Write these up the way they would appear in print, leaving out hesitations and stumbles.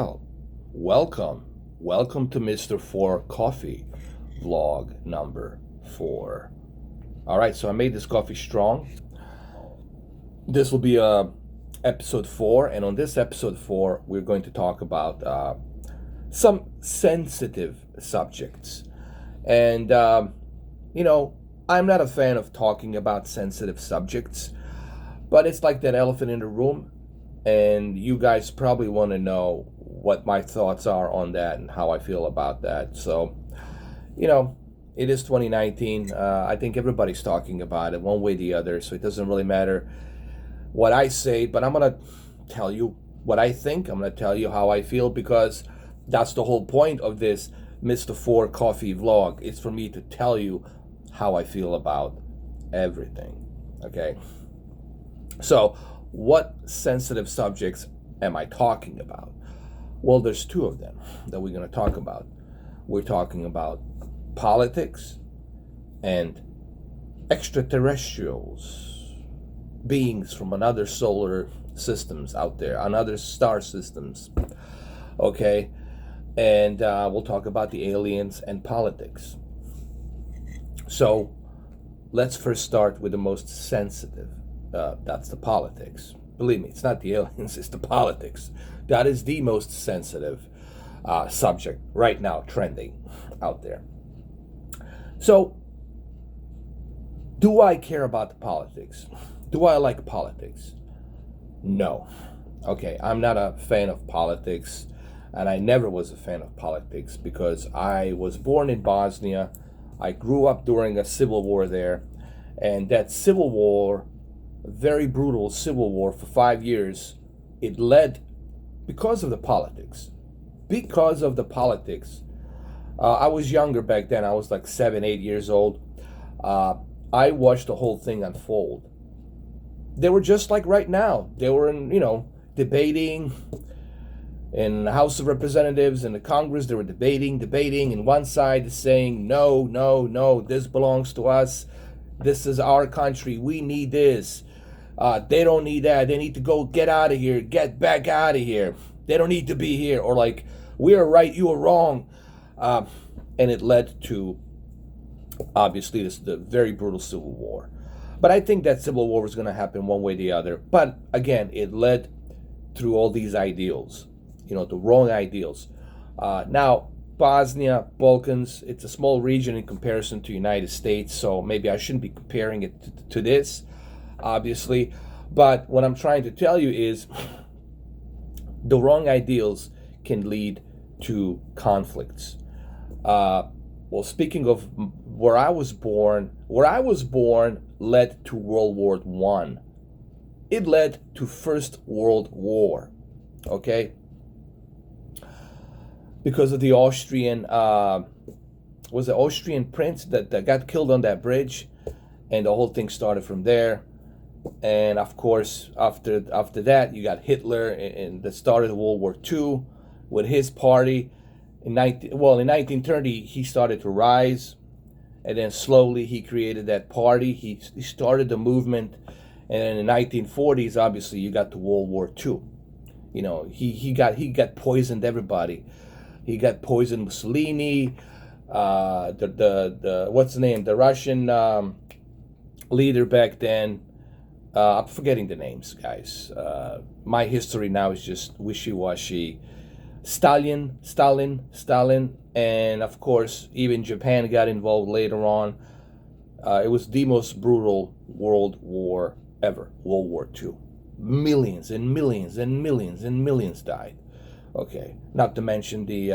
Well, welcome. Welcome to Mr4Koffee vlog number 4. All right, so I made this coffee strong. This will be episode 4, and on this episode 4, we're going to talk about some sensitive subjects. And, I'm not a fan of talking about sensitive subjects, but it's like that elephant in the room, and you guys probably want to know what my thoughts are on that and how I feel about that. So, it is 2019. I think everybody's talking about it one way or the other, so it doesn't really matter what I say, but I'm going to tell you what I think. I'm going to tell you how I feel, because that's the whole point of this Mr4Koffee vlog. It's for me to tell you how I feel about everything. Okay? So, what sensitive subjects am I talking about? Well, there's 2 of them that we're going to talk about. We're talking about politics and extraterrestrials, beings from another solar systems out there, another star systems. Okay? And we'll talk about the aliens and politics. So, let's first start with the most sensitive. That's the politics. Believe me, it's not the aliens, it's the politics. That is the most sensitive subject right now, trending out there. So, do I care about the politics? Do I like politics? No. Okay, I'm not a fan of politics, and I never was a fan of politics because I was born in Bosnia. I grew up during a civil war there, and that civil war, very brutal civil war for 5 years, it led because of the politics. Because of the politics. I was younger back then. I was like 7, 8 years old. I watched the whole thing unfold. They were just like right now. They were debating in the House of Representatives and the Congress. They were debating, and one side is saying, no, this belongs to us. This is our country. We need this. They don't need that. They need to go get out of here. Get back out of here. They don't need to be here. Or like, we are right, you are wrong. And it led to, obviously, the very brutal civil war. But I think that civil war was going to happen one way or the other. But again, it led through all these ideals, the wrong ideals. Now, Bosnia, Balkans, it's a small region in comparison to United States, so maybe I shouldn't be comparing it to this, obviously. But what I'm trying to tell you is the wrong ideals can lead to conflicts. Well, speaking of where I was born led to World War I. It led to First World War, okay? Because of the Austrian, was the Austrian prince that got killed on that bridge, and the whole thing started from there. And of course, after that, you got Hitler, and that started World War II with his party. In 1930, he started to rise, and then slowly he created that party. He started the movement, and in the 1940s, obviously, you got to World War II. He got poisoned everybody. He got poisoned Mussolini, what's the name? The Russian leader back then. I'm forgetting the names, guys. My history now is just wishy-washy. Stalin, and of course, even Japan got involved later on. It was the most brutal world war ever, World War II. Millions and millions and millions and millions died. Okay, not to mention the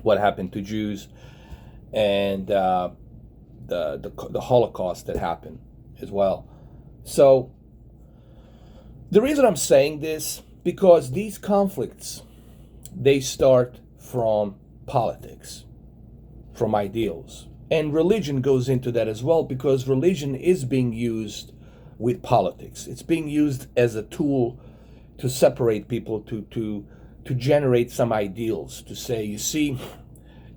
what happened to Jews and the Holocaust that happened as well. So the reason I'm saying this, because these conflicts, they start from politics, from ideals. And religion goes into that as well, because religion is being used with politics. It's being used as a tool to separate people, to generate some ideals, to say, you see,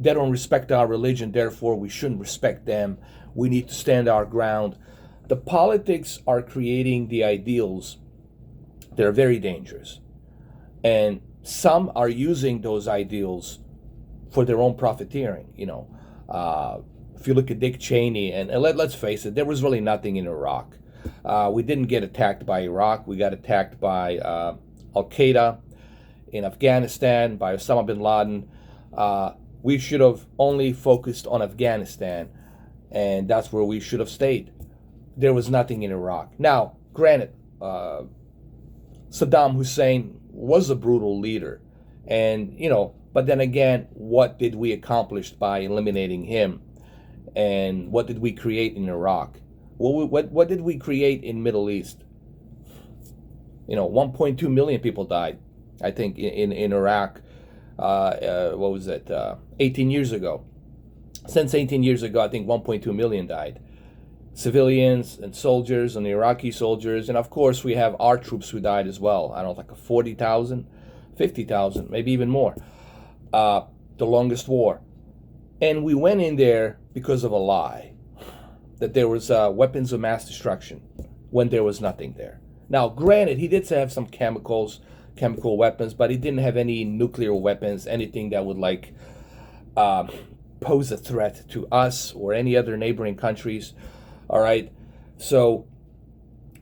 they don't respect our religion, therefore we shouldn't respect them. We need to stand our ground. The politics are creating the ideals. They're very dangerous. And some are using those ideals for their own profiteering. If you look at Dick Cheney, and let's face it, there was really nothing in Iraq. We didn't get attacked by Iraq. We got attacked by Al-Qaeda in Afghanistan, by Osama bin Laden. We should have only focused on Afghanistan, and that's where we should have stayed. There was nothing in Iraq. Now, granted, Saddam Hussein was a brutal leader, and but then again, what did we accomplish by eliminating him, and what did we create in Iraq? What did we create in Middle East? 1.2 million people died, I think, in Iraq. What was it? 18 years ago. Since 18 years ago, I think 1.2 million died. Civilians and soldiers and Iraqi soldiers. And of course, we have our troops who died as well. I don't know, like 40,000, 50,000, maybe even more. The longest war. And we went in there because of a lie. That there was weapons of mass destruction when there was nothing there. Now, granted, he did have some chemical weapons, but he didn't have any nuclear weapons, anything that would pose a threat to us or any other neighboring countries. All right. So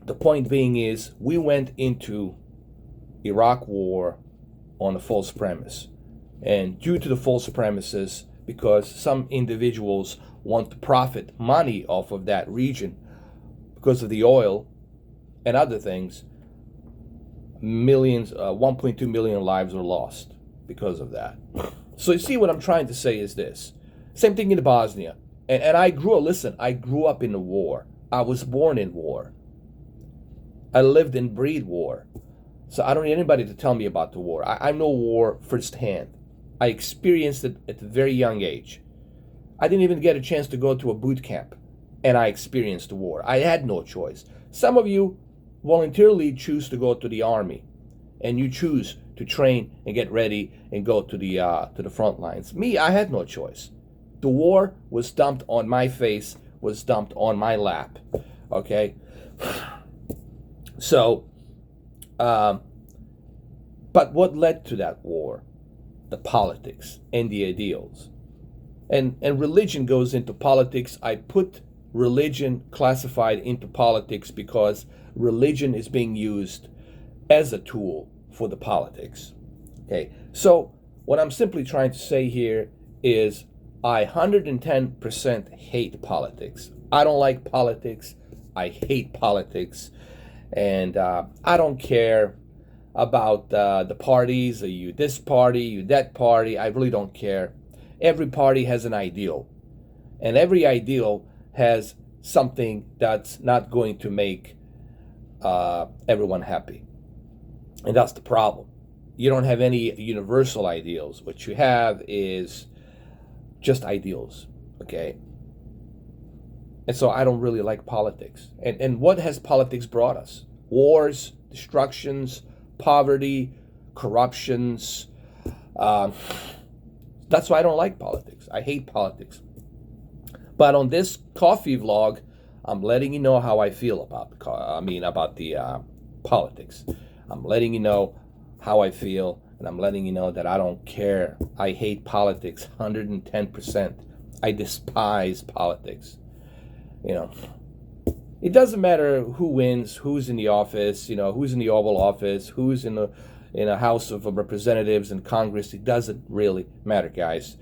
the point being is, we went into Iraq war on a false premise, and due to the false premises, because some individuals want to profit money off of that region because of the oil and other things, millions, 1.2 million lives were lost because of that. So you see, what I'm trying to say is this. Same thing in Bosnia. And I grew up in the war. I was born in war. I lived and breathed war. So I don't need anybody to tell me about the war. I know war firsthand. I experienced it at a very young age. I didn't even get a chance to go to a boot camp, and I experienced the war. I had no choice. Some of you voluntarily choose to go to the army, and you choose to train and get ready and go to the front lines. Me, I had no choice. The war was dumped on my face, was dumped on my lap. Okay? So, but what led to that war? The politics and the ideals. And religion goes into politics. I put religion classified into politics because religion is being used as a tool for the politics. Okay, so what I'm simply trying to say here is I 110% hate politics. I don't like politics. I hate politics. And I don't care about the parties, or you this party, you that party. I really don't care. Every party has an ideal. And every ideal has something that's not going to make everyone happy. And that's the problem. You don't have any universal ideals. What you have is just ideals, okay? And so I don't really like politics. And what has politics brought us? Wars, destructions, poverty, corruptions. That's why I don't like politics. I hate politics. But on this coffee vlog, I'm letting you know how I feel about the politics. I'm letting you know how I feel, and I'm letting you know that I don't care. I hate politics 110%. I despise politics. It doesn't matter who wins, who's in the office, who's in the Oval Office, who's in a House of Representatives and Congress. It doesn't really matter, guys.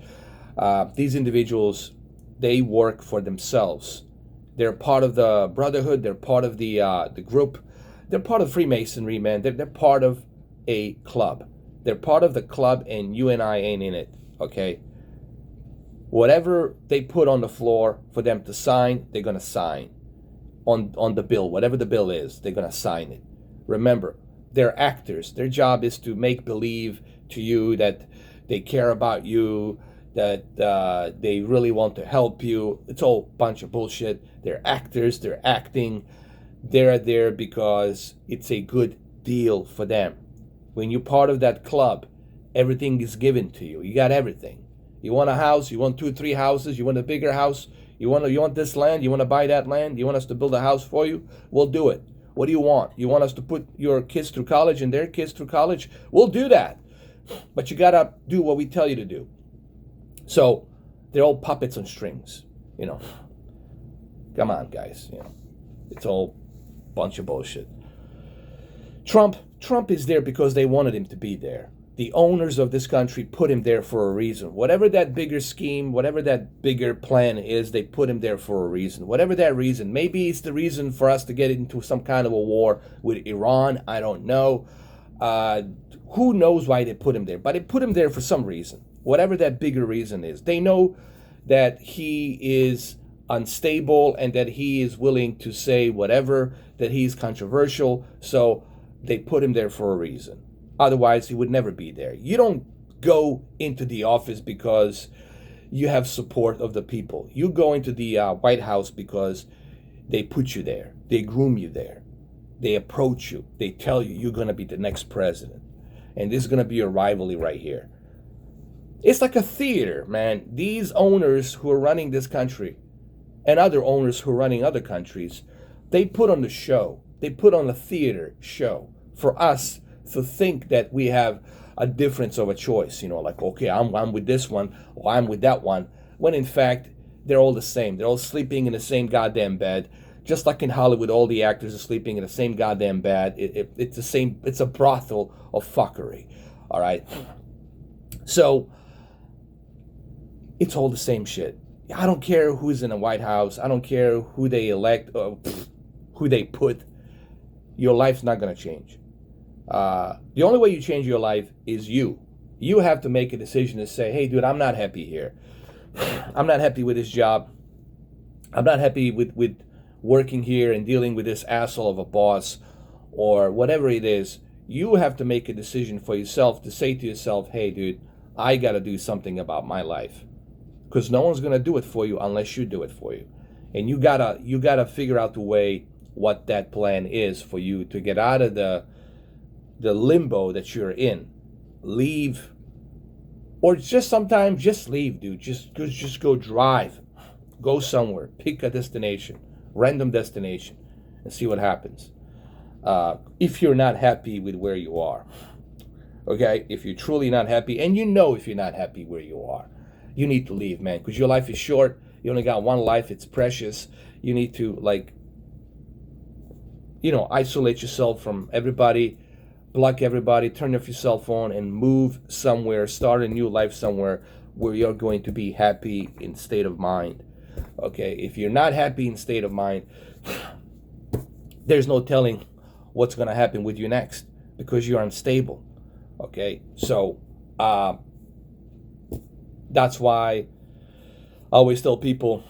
These individuals, they work for themselves. They're part of the brotherhood. They're part of the group. They're part of Freemasonry, man. They're part of a club. They're part of the club, and you and I ain't in it, okay? Whatever they put on the floor for them to sign, they're going to sign. On the bill, whatever the bill is, they're going to sign it. Remember, they're actors. Their job is to make believe to you that they care about you, that they really want to help you. It's all a bunch of bullshit. They're actors. They're acting. They're there because it's a good deal for them. When you're part of that club, everything is given to you. You got everything. You want a house, you want 2 or 3 houses, you want a bigger house, you want this land, you want to buy that land, you want us to build a house for you, we'll do it. What do you want? You want us to put your kids through college and their kids through college? We'll do that. but you gotta do what we tell you to do. So they're all puppets on strings, you know. Come on, guys, you know. It's all bunch of bullshit. Trump is there because they wanted him to be there. The owners of this country put him there for a reason. Whatever that bigger scheme, whatever that bigger plan is, they put him there for a reason. Whatever that reason, maybe it's the reason for us to get into some kind of a war with Iran. I don't know. Who knows why they put him there? But they put him there for some reason. Whatever that bigger reason is. They know that he is unstable and that he is willing to say whatever, that he's controversial. So they put him there for a reason. Otherwise, he would never be there. You don't go into the office because you have support of the people. You go into the White House because they put you there. They groom you there. They approach you. They tell you you're going to be the next president. And this is going to be a rivalry right here. It's like a theater, man. These owners who are running this country and other owners who are running other countries, they put on the show. They put on a theater show for us to think that we have a difference of a choice, you know, like, okay, I'm with this one, or I'm with that one, when in fact, they're all the same. They're all sleeping in the same goddamn bed. Just like in Hollywood, all the actors are sleeping in the same goddamn bed. It's the same, it's a brothel of fuckery, all right? So, it's all the same shit. I don't care who's in the White House. I don't care who they elect or who they put. Your life's not going to change. The only way you change your life is you. You have to make a decision to say, hey, dude, I'm not happy here. I'm not happy with this job. I'm not happy with working here and dealing with this asshole of a boss or whatever it is. You have to make a decision for yourself to say to yourself, hey, dude, I got to do something about my life. Because no one's going to do it for you unless you do it for you. And you gotta figure out the way what that plan is for you to get out of the limbo that you're in. Leave, or just sometimes just leave, dude. Just go drive, go somewhere, pick a destination, random destination, and see what happens. If you're not happy with where you are, okay, if you're truly not happy, and you know if you're not happy where you are, you need to leave, man, because your life is short. You only got one life. It's precious. You need to, like, you know, isolate yourself from everybody, block everybody, turn off your cell phone, and move somewhere, start a new life somewhere where you're going to be happy in state of mind. Okay, if you're not happy in state of mind, there's no telling what's going to happen with you next because you're unstable. Okay, so that's why I always tell people,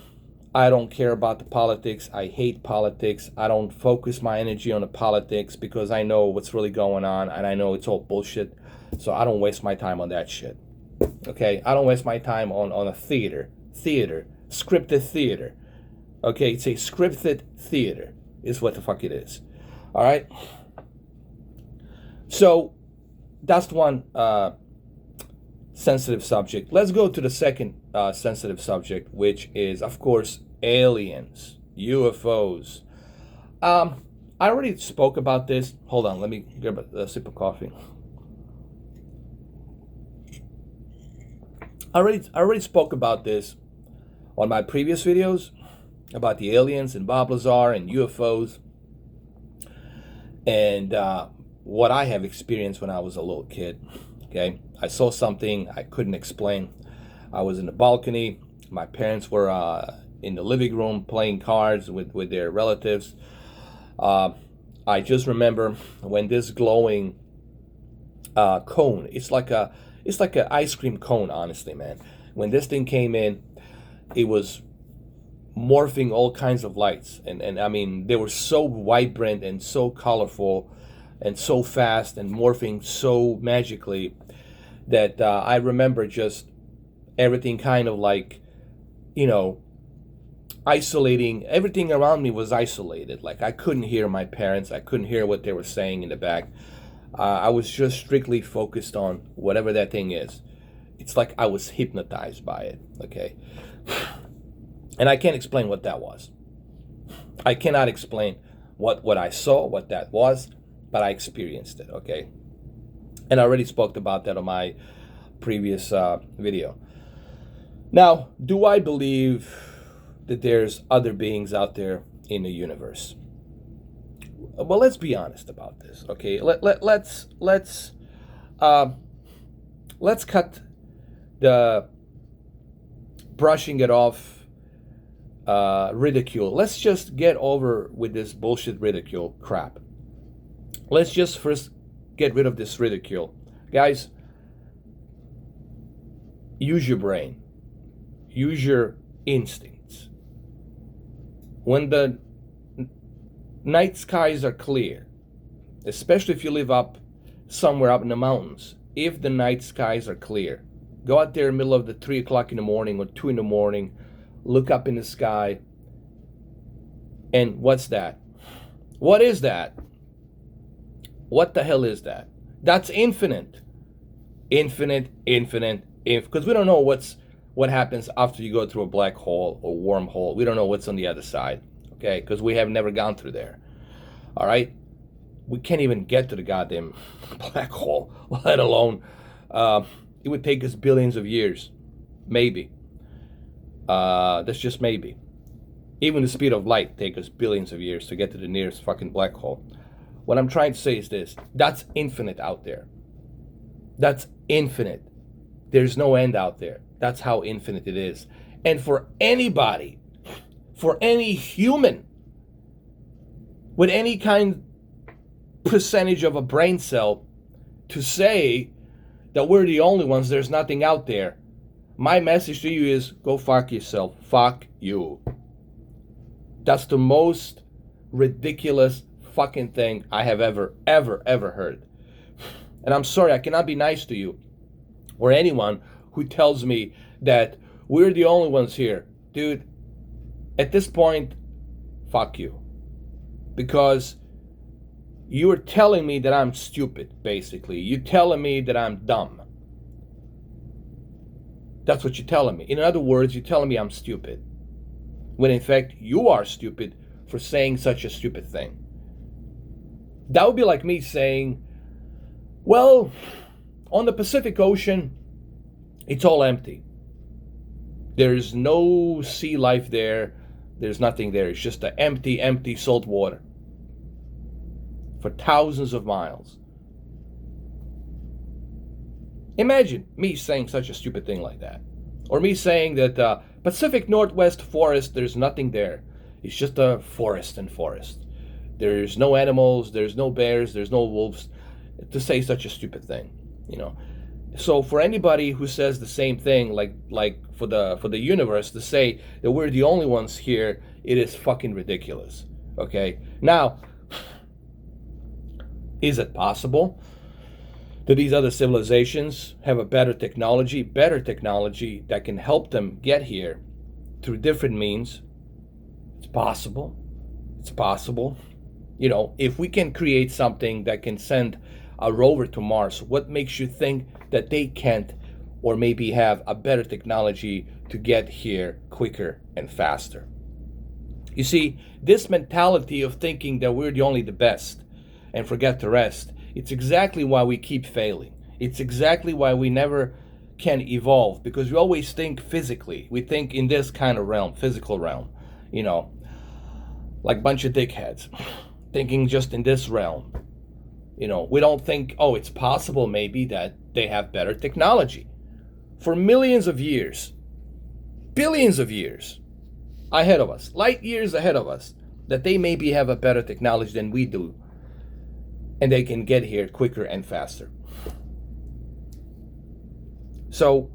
I don't care about the politics. I hate politics. I don't focus my energy on the politics because I know what's really going on and I know it's all bullshit. So I don't waste my time on that shit. Okay? I don't waste my time on a theater, scripted theater. Okay? It's a scripted theater is what the fuck it is. All right? So that's one sensitive subject. Let's go to the second sensitive subject, which is, of course, aliens, UFOs. I already spoke about this. Hold on, let me grab a sip of coffee. I already spoke about this on my previous videos about the aliens and Bob Lazar and UFOs and what I have experienced when I was a little kid. Okay, I saw something I couldn't explain. I was in the balcony. My parents were in the living room playing cards with their relatives. I just remember when this glowing cone, it's like an ice cream cone, honestly, man. When this thing came in, it was morphing all kinds of lights. And I mean, they were so vibrant and so colorful and so fast and morphing so magically that I remember just everything kind of like, you know, isolating. Everything around me was isolated. Like I couldn't hear my parents. I couldn't hear what they were saying in the back. I was just strictly focused on whatever that thing is. It's like I was hypnotized by it, okay? And I can't explain what that was. I cannot explain what I saw, what that was, but I experienced it, okay? And I already spoke about that on my previous video. Now, do I believe that there's other beings out there in the universe? Well, let's be honest about this, okay? Let's cut the brushing it off ridicule. Let's just get over with this bullshit ridicule crap. Let's just first get rid of this ridicule. Guys, use your brain. Use your instincts. When the night skies are clear, especially if you live up somewhere up in the mountains, if the night skies are clear, go out there in the middle of the 3 o'clock in the morning or 2 in the morning, look up in the sky, and what's that? What is that? What the hell is that? That's infinite. Infinite, because we don't know what happens after you go through a black hole or wormhole. We don't know what's on the other side, okay? Because we have never gone through there, all right? We can't even get to the goddamn black hole, let alone, it would take us billions of years, maybe. That's just maybe. Even the speed of light takes us billions of years to get to the nearest fucking black hole. What I'm trying to say is this: that's infinite out there. That's infinite. There's no end out there. That's how infinite it is. And for anybody, for any human with any kind percentage of a brain cell to say that we're the only ones, there's nothing out there, my message to you is go fuck yourself. Fuck you. That's the most ridiculous fucking thing I have ever heard. And I'm sorry, I cannot be nice to you or anyone who tells me that we're the only ones here. Dude, at this point, fuck you. Because you're telling me that I'm stupid, basically. You're telling me that I'm dumb. That's what you're telling me. In other words, you're telling me I'm stupid. When in fact, you are stupid for saying such a stupid thing. That would be like me saying, well, on the Pacific Ocean, it's all empty. There's no sea life there. There's nothing there. It's just the empty salt water for thousands of miles. Imagine me saying such a stupid thing like that. Or me saying that Pacific Northwest forest, there's nothing there. It's just a forest and forest. There's no animals, there's no bears, there's no wolves. To say such a stupid thing, you know. So for anybody who says the same thing, like for the universe to say that we're the only ones here, it is fucking ridiculous. Okay? Now, is it possible that these other civilizations have a better technology that can help them get here through different means? It's possible. It's possible. You know, if we can create something that can send a rover to Mars, what makes you think that they can't or maybe have a better technology to get here quicker and faster? You see, this mentality of thinking that we're the only the best and forget the rest, it's exactly why we keep failing. It's exactly why we never can evolve, because we always think physically. We think in this kind of realm, physical realm, you know, like a bunch of dickheads, thinking just in this realm. You know, we don't think, oh, it's possible maybe that they have better technology. For millions of years, billions of years ahead of us, light years ahead of us, that they maybe have a better technology than we do. And they can get here quicker and faster. So,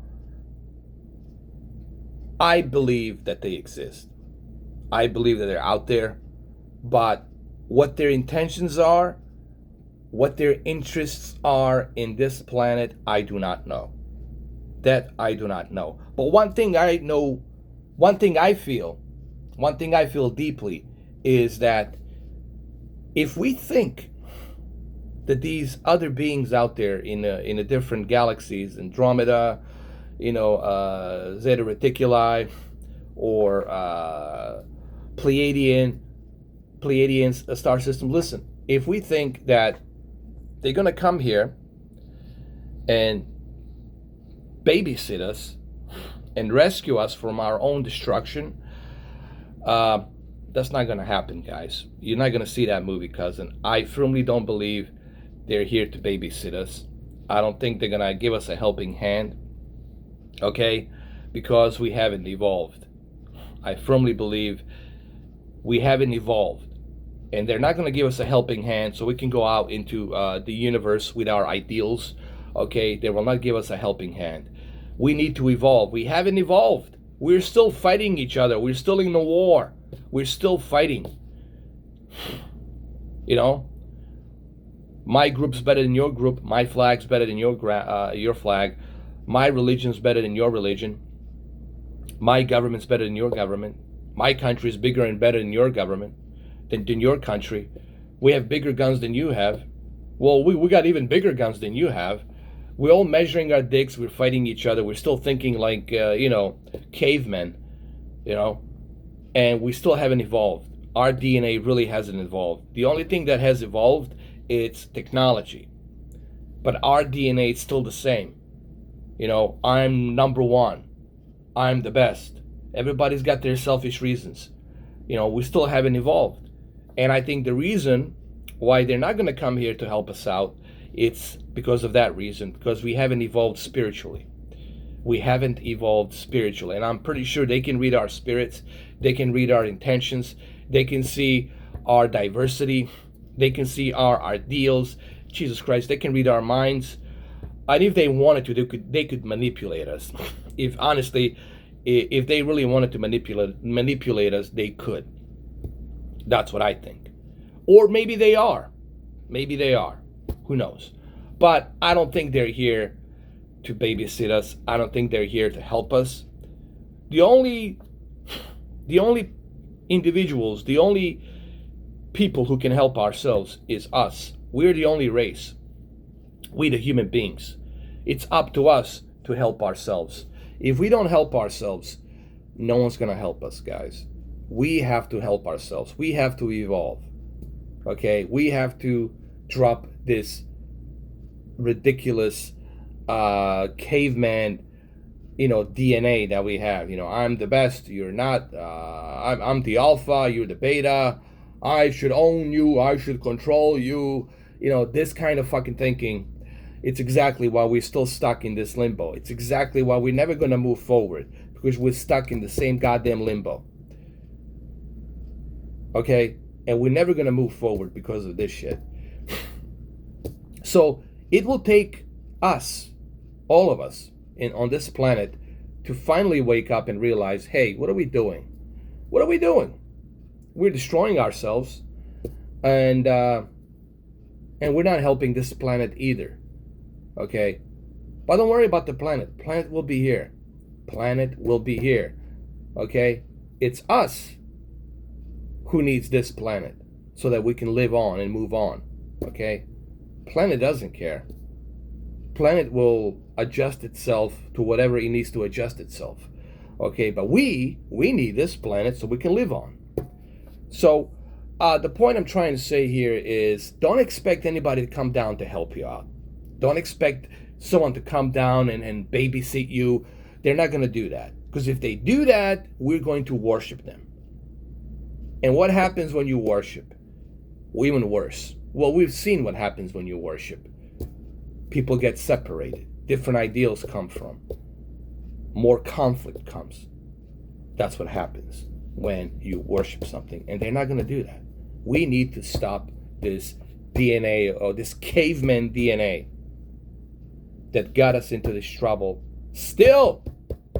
I believe that they exist. I believe that they're out there. But what their intentions are, what their interests are in this planet, I do not know. That I do not know. But one thing I know, one thing I feel deeply is that if we think that these other beings out there in the different galaxies, Andromeda, you know, Zeta Reticuli, or Pleiadian star system, listen, if we think that they're going to come here and babysit us and rescue us from our own destruction, that's not going to happen, guys. You're not going to see that movie, cousin. I firmly don't believe they're here to babysit us. I don't think they're going to give us a helping hand, okay? Because we haven't evolved. I firmly believe we haven't evolved. And they're not going to give us a helping hand so we can go out into the universe with our ideals, okay? They will not give us a helping hand. We need to evolve. We haven't evolved. We're still fighting each other. We're still in the war. We're still fighting. You know, my group's better than your group. My flag's better than your flag. My religion's better than your religion. My government's better than your government. My country's bigger and better than your government, than your country. We have bigger guns than you have. Well, we got even bigger guns than you have. We're all measuring our dicks. We're fighting each other. We're still thinking like, cavemen, and we still haven't evolved. Our DNA really hasn't evolved. The only thing that has evolved is technology. But our DNA is still the same. I'm number one. I'm the best. Everybody's got their selfish reasons. We still haven't evolved. And I think the reason why they're not going to come here to help us out, it's because of that reason, because we haven't evolved spiritually. We haven't evolved spiritually. And I'm pretty sure they can read our spirits. They can read our intentions. They can see our diversity. They can see our ideals. Jesus Christ, they can read our minds. And if they wanted to, they could manipulate us. If they really wanted to manipulate us, they could. That's what I think. Or maybe they are. Maybe they are. Who knows? But I don't think they're here to babysit us. I don't think they're here to help us. The only individuals, the only people who can help ourselves is us. We're the only race. We the human beings. It's up to us to help ourselves. If we don't help ourselves, no one's going to help us, guys. We have to help ourselves. We have to evolve. Okay? We have to drop this ridiculous caveman, DNA that we have. I'm the best, you're not. I'm the alpha, you're the beta. I should own you, I should control you. This kind of fucking thinking. It's exactly why we're still stuck in this limbo. It's exactly why we're never going to move forward, because we're stuck in the same goddamn limbo. Okay? And we're never going to move forward because of this shit. So it will take us, all of us on this planet, to finally wake up and realize, hey, what are we doing? What are we doing? We're destroying ourselves, and we're not helping this planet either. Okay? But don't worry about the planet. Planet will be here. Planet will be here. Okay? It's us who needs this planet so that we can live on and move on. Okay? Planet doesn't care. Planet will adjust itself to whatever it needs to adjust itself. Okay? But we need this planet so we can live on. So the point I'm trying to say here is, don't expect anybody to come down to help you out. Don't expect someone to come down and babysit you. They're not going to do that. Because if they do that, we're going to worship them. And what happens when you worship? Well, even worse. Well, we've seen what happens when you worship. People get separated. Different ideals come from. More conflict comes. That's what happens when you worship something. And they're not going to do that. We need to stop this DNA, or this caveman DNA that got us into this trouble. Still,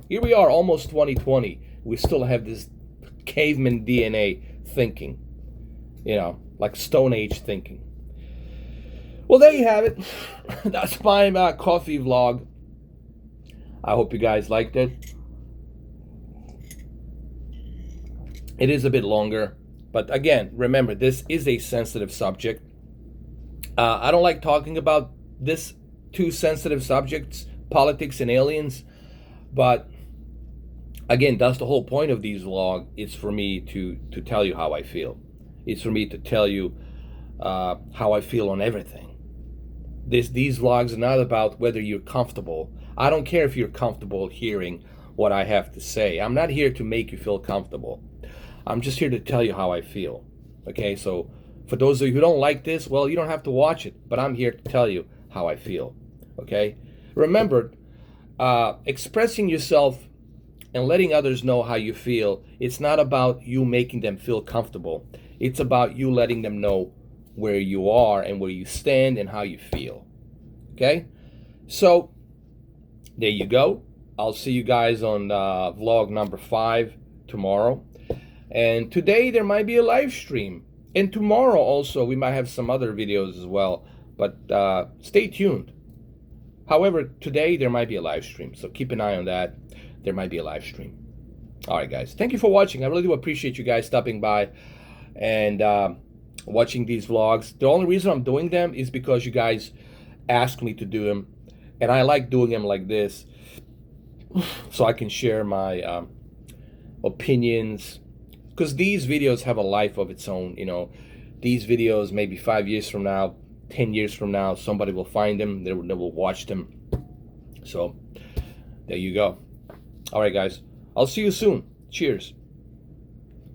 here we are, almost 2020. We still have this caveman DNA thinking. Like Stone Age thinking. Well, there you have it. That's my coffee vlog. I hope you guys liked it. It is a bit longer. But again, remember, this is a sensitive subject. I don't like talking about this two sensitive subjects, politics and aliens. But again, that's the whole point of these vlogs. It's for me to tell you how I feel. It's for me to tell you how I feel on everything. These vlogs are not about whether you're comfortable. I don't care if you're comfortable hearing what I have to say. I'm not here to make you feel comfortable. I'm just here to tell you how I feel. Okay, so for those of you who don't like this, well, you don't have to watch it, but I'm here to tell you how I feel. Okay, remember, expressing yourself and letting others know how you feel, it's not about you making them feel comfortable. It's about you letting them know where you are and where you stand and how you feel. Okay, so there you go. I'll see you guys on vlog number 5 tomorrow. And today there might be a live stream. And tomorrow also we might have some other videos as well. But stay tuned. However, today there might be a live stream. So keep an eye on that. There might be a live stream. All right, guys. Thank you for watching. I really do appreciate you guys stopping by and watching these vlogs. The only reason I'm doing them is because you guys asked me to do them. And I like doing them like this, so I can share my opinions, because these videos have a life of its own. You know, these videos, maybe 5 years from now, 10 years from now, somebody will find them, they will watch them. So there you go. All right, guys, I'll see you soon. Cheers.